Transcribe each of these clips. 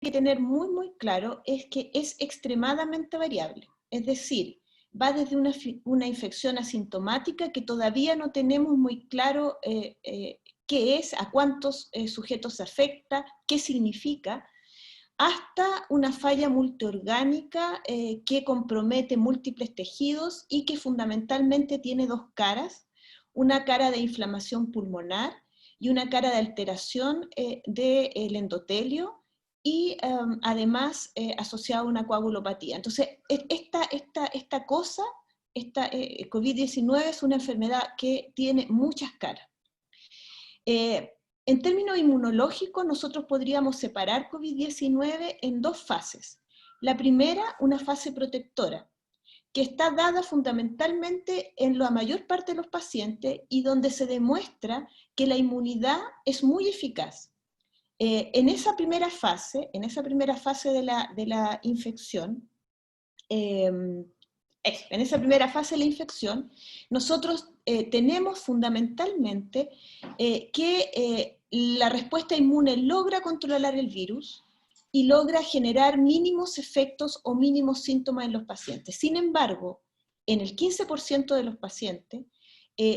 que tener muy claro es que es extremadamente variable. Es decir, va desde una infección asintomática que todavía no tenemos muy claro qué es, a cuántos sujetos afecta, qué significa, hasta una falla multiorgánica que compromete múltiples tejidos y que fundamentalmente tiene dos caras, una cara de inflamación pulmonar y una cara de alteración del endotelio y además asociada a una coagulopatía. Entonces, esta cosa, COVID-19 es una enfermedad que tiene muchas caras. En términos inmunológicos, nosotros podríamos separar COVID-19 en dos fases. La primera, una fase protectora, que está dada fundamentalmente en la mayor parte de los pacientes y donde se demuestra que la inmunidad es muy eficaz. En esa primera fase de la infección, en esa primera fase de la infección, nosotros tenemos fundamentalmente que la respuesta inmune logra controlar el virus y logra generar mínimos efectos o mínimos síntomas en los pacientes. Sin embargo, en el 15% de los pacientes,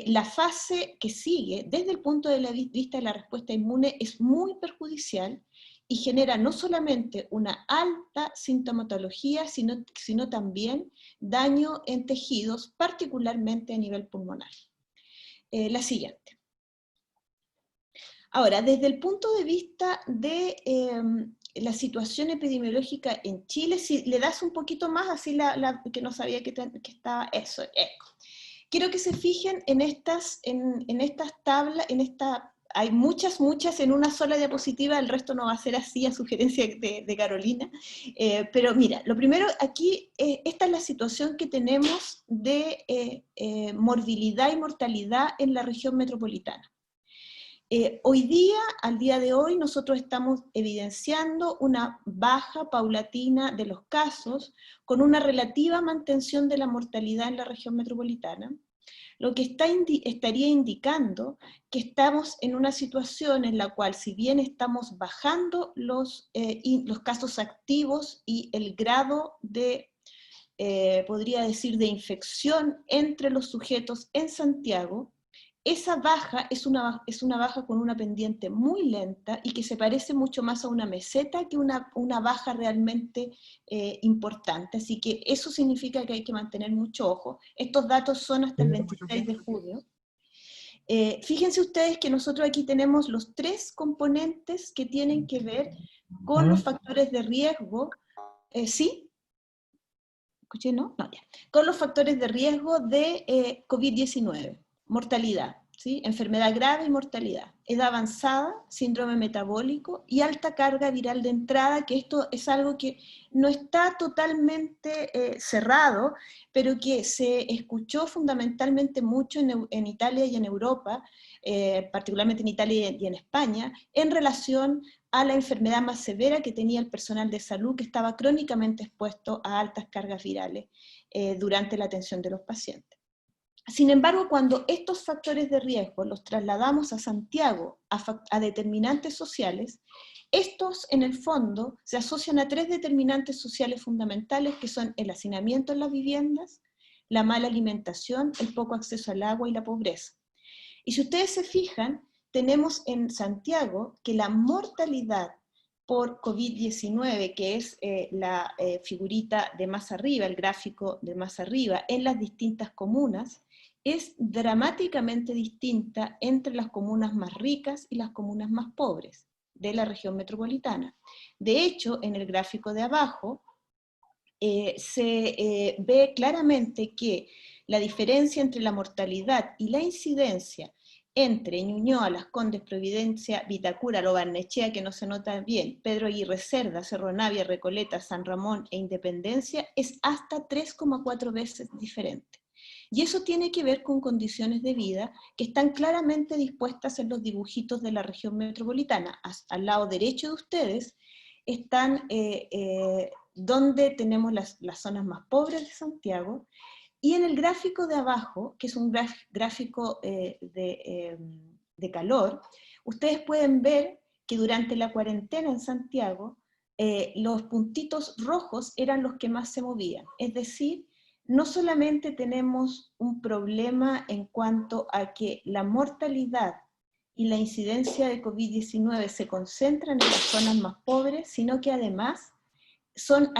la fase que sigue, desde el punto de vista de la respuesta inmune, es muy perjudicial y genera no solamente una alta sintomatología, sino también daño en tejidos, particularmente a nivel pulmonar. La siguiente. Ahora, desde el punto de vista de la situación epidemiológica en Chile, si le das un poquito más, así que no sabía que estaba eso. Quiero que se fijen en estas tablas, hay muchas en una sola diapositiva, el resto no va a ser así a sugerencia de Carolina, pero mira, lo primero aquí, esta es la situación que tenemos de morbilidad y mortalidad en la región metropolitana. Al día de hoy, nosotros estamos evidenciando una baja paulatina de los casos, con una relativa mantención de la mortalidad en la región metropolitana, lo que estaría indicando que estamos en una situación en la cual, si bien estamos bajando los casos activos y el grado de, podría decir, de infección entre los sujetos en Santiago, esa baja es una baja con una pendiente muy lenta y que se parece mucho más a una meseta que una baja realmente importante. Así que eso significa que hay que mantener mucho ojo. Estos datos son hasta el 26 de junio. Fíjense ustedes que nosotros aquí tenemos los tres componentes que tienen que ver con los factores de riesgo. ¿Sí? ¿Escuché, no? No, ya. Con los factores de riesgo de COVID-19. Mortalidad, ¿sí? Enfermedad grave y mortalidad. Edad avanzada, síndrome metabólico y alta carga viral de entrada, que esto es algo que no está totalmente cerrado, pero que se escuchó fundamentalmente mucho en Italia y en Europa, particularmente en Italia y en España, en relación a la enfermedad más severa que tenía el personal de salud, que estaba crónicamente expuesto a altas cargas virales durante la atención de los pacientes. Sin embargo, cuando estos factores de riesgo los trasladamos a Santiago, a determinantes sociales, estos en el fondo se asocian a tres determinantes sociales fundamentales, que son el hacinamiento en las viviendas, la mala alimentación, el poco acceso al agua y la pobreza. Y si ustedes se fijan, tenemos en Santiago que la mortalidad por COVID-19, que es la figurita de más arriba, el gráfico de más arriba, en las distintas comunas, es dramáticamente distinta entre las comunas más ricas y las comunas más pobres de la región metropolitana. De hecho, en el gráfico de abajo se ve claramente que la diferencia entre la mortalidad y la incidencia entre Ñuñoa, Las Condes, Providencia, Vitacura, Lo Barnechea, que no se nota bien, Pedro Aguirre Cerda, Cerro Navia, Recoleta, San Ramón e Independencia, es hasta 3,4 veces diferente. Y eso tiene que ver con condiciones de vida que están claramente dispuestas en los dibujitos de la región metropolitana. Al lado derecho de ustedes están donde tenemos las zonas más pobres de Santiago, y en el gráfico de abajo, que es un gráfico de calor, ustedes pueden ver que durante la cuarentena en Santiago los puntitos rojos eran los que más se movían. Es decir, no solamente tenemos un problema en cuanto a que la mortalidad y la incidencia de COVID-19 se concentran en las zonas más pobres, sino que además son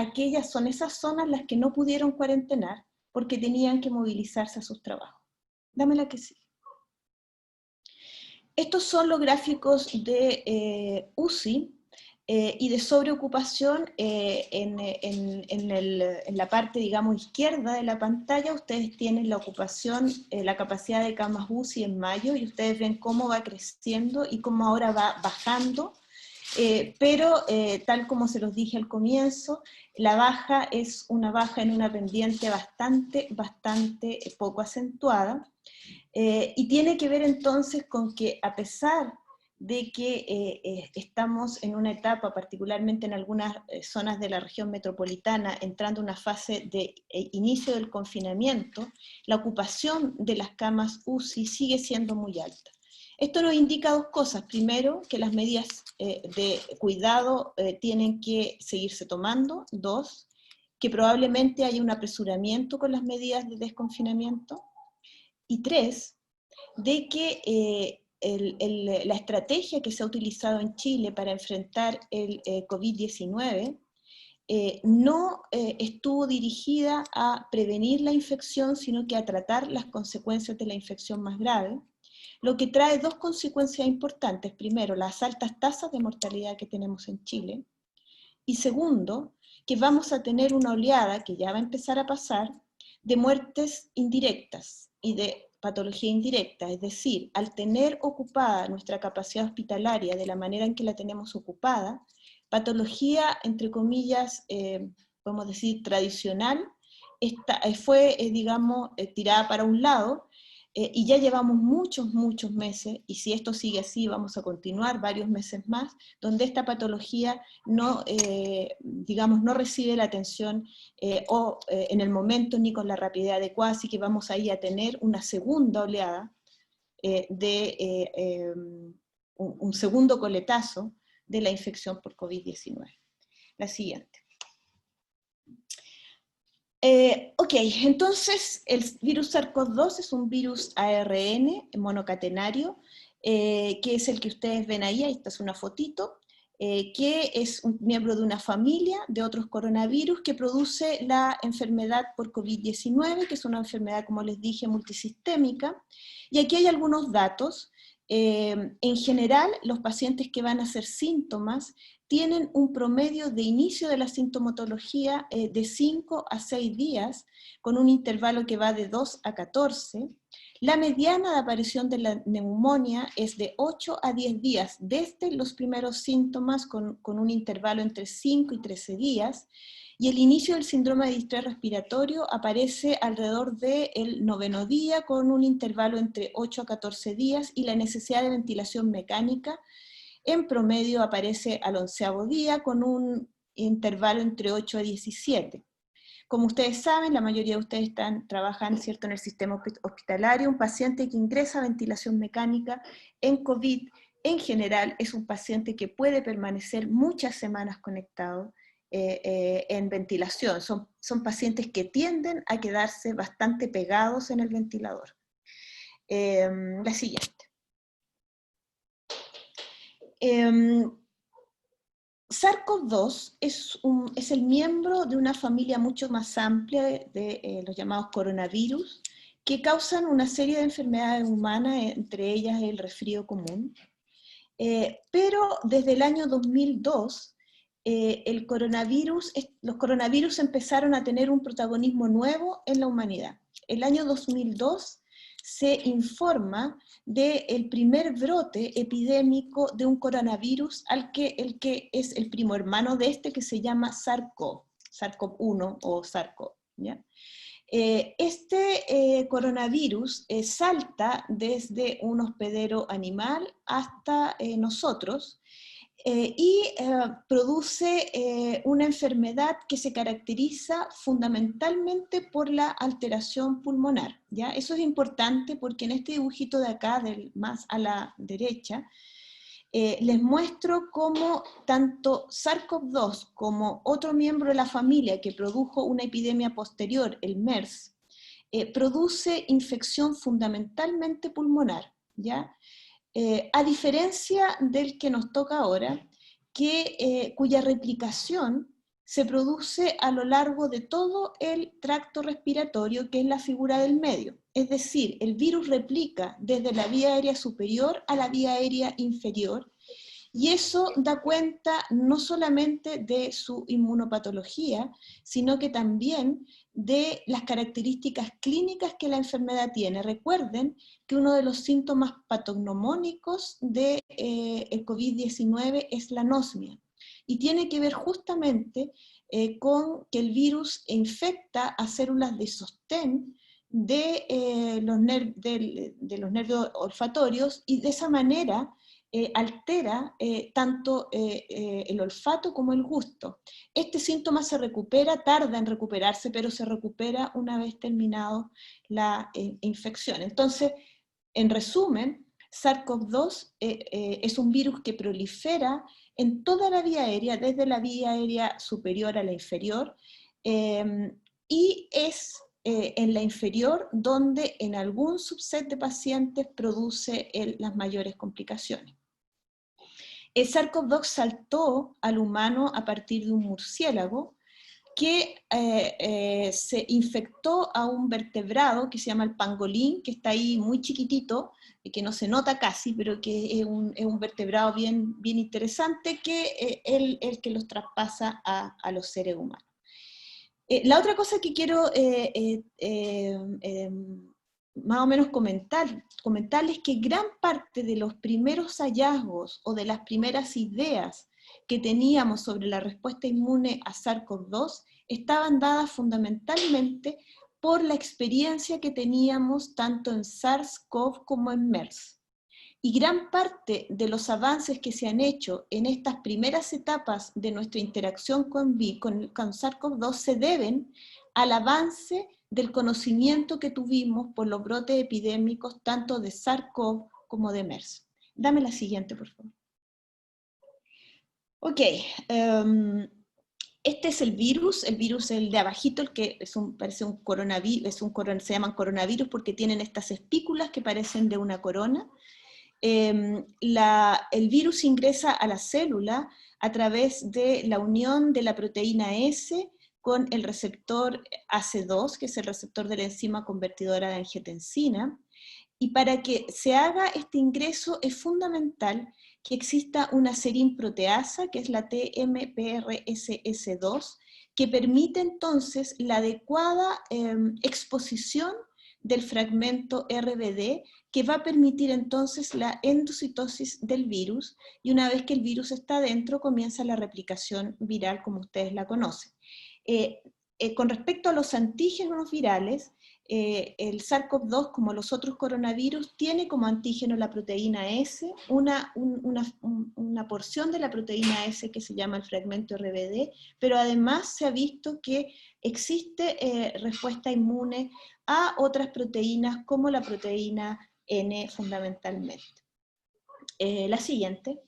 esas zonas las que no pudieron cuarentenar porque tenían que movilizarse a sus trabajos. Dame la que sigue. Estos son los gráficos de UCI y de sobreocupación en la parte, digamos, izquierda de la pantalla. Ustedes tienen la ocupación, la capacidad de camas UCI en mayo, y ustedes ven cómo va creciendo y cómo ahora va bajando. Pero tal como se los dije al comienzo, la baja es una baja en una pendiente bastante poco acentuada, y tiene que ver entonces con que, a pesar de que estamos en una etapa, particularmente en algunas zonas de la región metropolitana, entrando en una fase de inicio del confinamiento, la ocupación de las camas UCI sigue siendo muy alta. Esto nos indica dos cosas. Primero, que las medidas de cuidado tienen que seguirse tomando. Dos, que probablemente haya un apresuramiento con las medidas de desconfinamiento. Y tres, de que la estrategia que se ha utilizado en Chile para enfrentar el COVID-19 no estuvo dirigida a prevenir la infección, sino que a tratar las consecuencias de la infección más grave, lo que trae dos consecuencias importantes. Primero, las altas tasas de mortalidad que tenemos en Chile, y segundo, que vamos a tener una oleada, que ya va a empezar a pasar, de muertes indirectas y de patología indirecta. Es decir, al tener ocupada nuestra capacidad hospitalaria de la manera en que la tenemos ocupada, patología, entre comillas, podemos decir, tradicional, fue, digamos, tirada para un lado, y ya llevamos muchos meses, y si esto sigue así vamos a continuar varios meses más, donde esta patología no, digamos, no recibe la atención en el momento ni con la rapidez adecuada, así que vamos ahí a tener una segunda oleada, un segundo coletazo de la infección por COVID-19. La siguiente. Ok, entonces el virus SARS-CoV-2 es un virus ARN monocatenario, que es el que ustedes ven ahí esta es una fotito, que es un miembro de una familia de otros coronavirus que produce la enfermedad por COVID-19, que es una enfermedad, como les dije, multisistémica. Y aquí hay algunos datos. En general, los pacientes que van a hacer síntomas tienen un promedio de inicio de la sintomatología de 5 a 6 días, con un intervalo que va de 2 a 14. La mediana de aparición de la neumonía es de 8 a 10 días, desde los primeros síntomas, con un intervalo entre 5 y 13 días, y el inicio del síndrome de distrés respiratorio aparece alrededor del 9º día, con un intervalo entre 8 a 14 días, y la necesidad de ventilación mecánica en promedio aparece al 11º día, con un intervalo entre 8 a 17. Como ustedes saben, la mayoría de ustedes trabajan, ¿cierto?, en el sistema hospitalario. Un paciente que ingresa a ventilación mecánica en COVID, en general, es un paciente que puede permanecer muchas semanas conectado en ventilación. Son pacientes que tienden a quedarse bastante pegados en el ventilador. La siguiente. SARS-CoV-2 es el miembro de una familia mucho más amplia de los llamados coronavirus, que causan una serie de enfermedades humanas, entre ellas el resfrío común. Pero desde el año 2002, los coronavirus empezaron a tener un protagonismo nuevo en la humanidad. El año 2002 se informa del primer brote epidémico de un coronavirus, el que es el primo hermano de este, que se llama SARS-CoV-1 o SARS-CoV, ¿ya? Este coronavirus salta desde un hospedero animal hasta nosotros, y produce una enfermedad que se caracteriza fundamentalmente por la alteración pulmonar, ¿ya? Eso es importante porque en este dibujito de acá, más a la derecha, les muestro cómo tanto SARS-CoV-2 como otro miembro de la familia que produjo una epidemia posterior, el MERS, produce infección fundamentalmente pulmonar, ¿ya? A diferencia del que nos toca ahora, cuya replicación se produce a lo largo de todo el tracto respiratorio, que es la figura del medio. Es decir, el virus replica desde la vía aérea superior a la vía aérea inferior, y eso da cuenta no solamente de su inmunopatología, sino que también de las características clínicas que la enfermedad tiene. Recuerden que uno de los síntomas patognomónicos del COVID-19 es la anosmia, y tiene que ver justamente con que el virus infecta a células de sostén de los nervios olfatorios, y de esa manera altera tanto el olfato como el gusto. Este síntoma se recupera, tarda en recuperarse, pero se recupera una vez terminado la infección. Entonces, en resumen, SARS-CoV-2 es un virus que prolifera en toda la vía aérea, desde la vía aérea superior a la inferior, y es en la inferior donde en algún subset de pacientes produce las mayores complicaciones. El SARS-CoV-2 saltó al humano a partir de un murciélago que se infectó a un vertebrado que se llama el pangolín, que está ahí muy chiquitito, que no se nota casi, pero que es un vertebrado bien interesante, que es el que los traspasa a los seres humanos. La otra cosa que quiero más o menos comentarles que gran parte de los primeros hallazgos o de las primeras ideas que teníamos sobre la respuesta inmune a SARS-CoV-2 estaban dadas fundamentalmente por la experiencia que teníamos tanto en SARS-CoV como en MERS. Y gran parte de los avances que se han hecho en estas primeras etapas de nuestra interacción con SARS-CoV-2 se deben al avance del conocimiento que tuvimos por los brotes epidémicos tanto de SARS-CoV como de MERS. Dame la siguiente, por favor. Ok, este es el virus el de abajito, el que parece un coronavirus, se llaman coronavirus porque tienen estas espículas que parecen de una corona. El virus ingresa a la célula a través de la unión de la proteína S con el receptor AC2, que es el receptor de la enzima convertidora de angiotensina, y para que se haga este ingreso es fundamental que exista una serin-proteasa, que es la TMPRSS2, que permite entonces la adecuada exposición del fragmento RBD, que va a permitir entonces la endocitosis del virus, y una vez que el virus está dentro comienza la replicación viral como ustedes la conocen. Con respecto a los antígenos virales, el SARS-CoV-2, como los otros coronavirus, tiene como antígeno la proteína S, una porción de la proteína S que se llama el fragmento RBD, pero además se ha visto que existe respuesta inmune a otras proteínas como la proteína N fundamentalmente. La siguiente.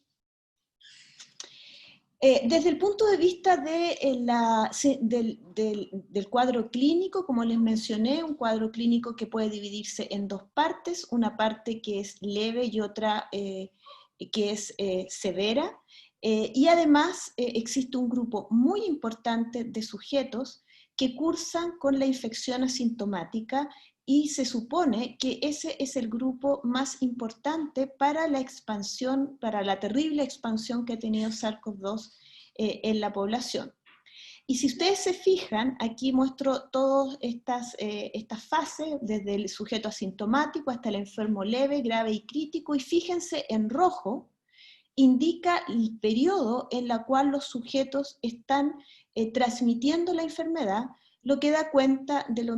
Desde el punto de vista del cuadro clínico, como les mencioné, un cuadro clínico que puede dividirse en dos partes, una parte que es leve y otra que es severa, y además existe un grupo muy importante de sujetos que cursan con la infección asintomática, y se supone que ese es el grupo más importante para la expansión, para la terrible expansión que ha tenido SARS-CoV-2 en la población. Y si ustedes se fijan, aquí muestro todas estas fases, desde el sujeto asintomático hasta el enfermo leve, grave y crítico, y fíjense en rojo, indica el periodo en el cual los sujetos están transmitiendo la enfermedad, lo que da cuenta de lo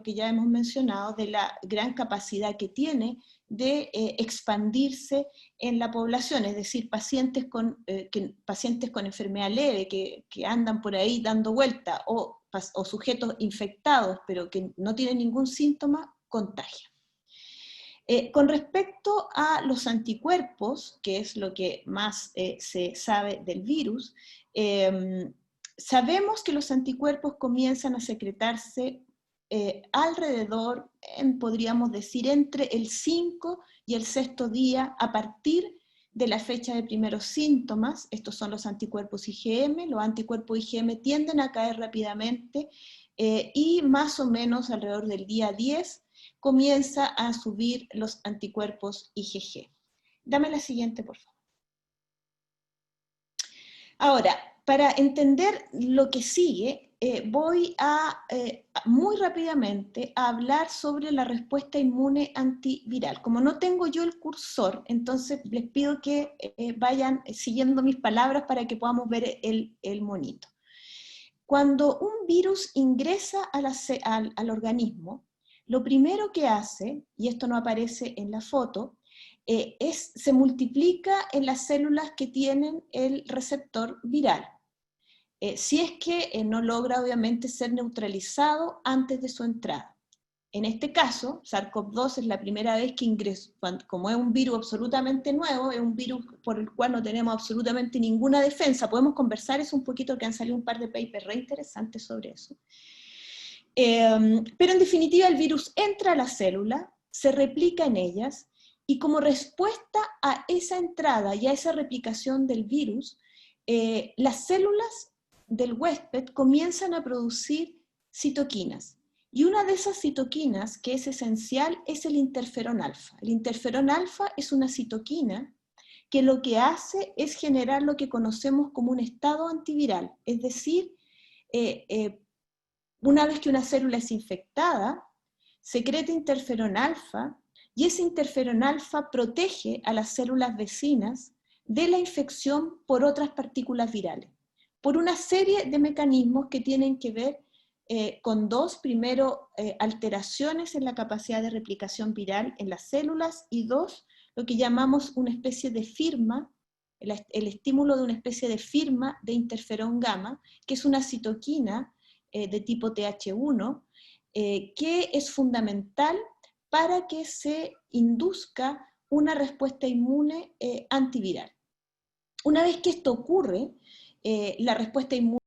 que ya hemos mencionado, de la gran capacidad que tiene de expandirse en la población, es decir, pacientes con enfermedad leve que andan por ahí dando vuelta, o sujetos infectados pero que no tienen ningún síntoma, contagian. Con respecto a los anticuerpos, que es lo que más se sabe del virus, sabemos que los anticuerpos comienzan a secretarse alrededor, podríamos decir, entre el 5 y el 6º día, a partir de la fecha de primeros síntomas. Estos son los anticuerpos IgM. Los anticuerpos IgM tienden a caer rápidamente y más o menos alrededor del día 10 comienza a subir los anticuerpos IgG. Dame la siguiente, por favor. Ahora, para entender lo que sigue, voy a muy rápidamente a hablar sobre la respuesta inmune antiviral. Como no tengo yo el cursor, entonces les pido que vayan siguiendo mis palabras para que podamos ver el monito. Cuando un virus ingresa al organismo, lo primero que hace, y esto no aparece en la foto, se multiplica en las células que tienen el receptor viral. Si es que no logra obviamente ser neutralizado antes de su entrada. En este caso, SARS-CoV-2 es la primera vez que ingresa, como es un virus absolutamente nuevo, es un virus por el cual no tenemos absolutamente ninguna defensa. Podemos conversar eso un poquito, que han salido un par de papers re interesantes sobre eso. Pero en definitiva el virus entra a la célula, se replica en ellas, y como respuesta a esa entrada y a esa replicación del virus, las células del huésped comienzan a producir citoquinas. Y una de esas citoquinas que es esencial es el interferón alfa. El interferón alfa es una citoquina que lo que hace es generar lo que conocemos como un estado antiviral, es decir, una vez que una célula es infectada, secreta interferón alfa, y ese interferón alfa protege a las células vecinas de la infección por otras partículas virales, por una serie de mecanismos que tienen que ver con dos, primero, alteraciones en la capacidad de replicación viral en las células, y dos, lo que llamamos una especie de firma, el estímulo de una especie de firma de interferón gamma, que es una citoquina de tipo TH1, que es fundamental para que se induzca una respuesta inmune antiviral. Una vez que esto ocurre, la respuesta inmune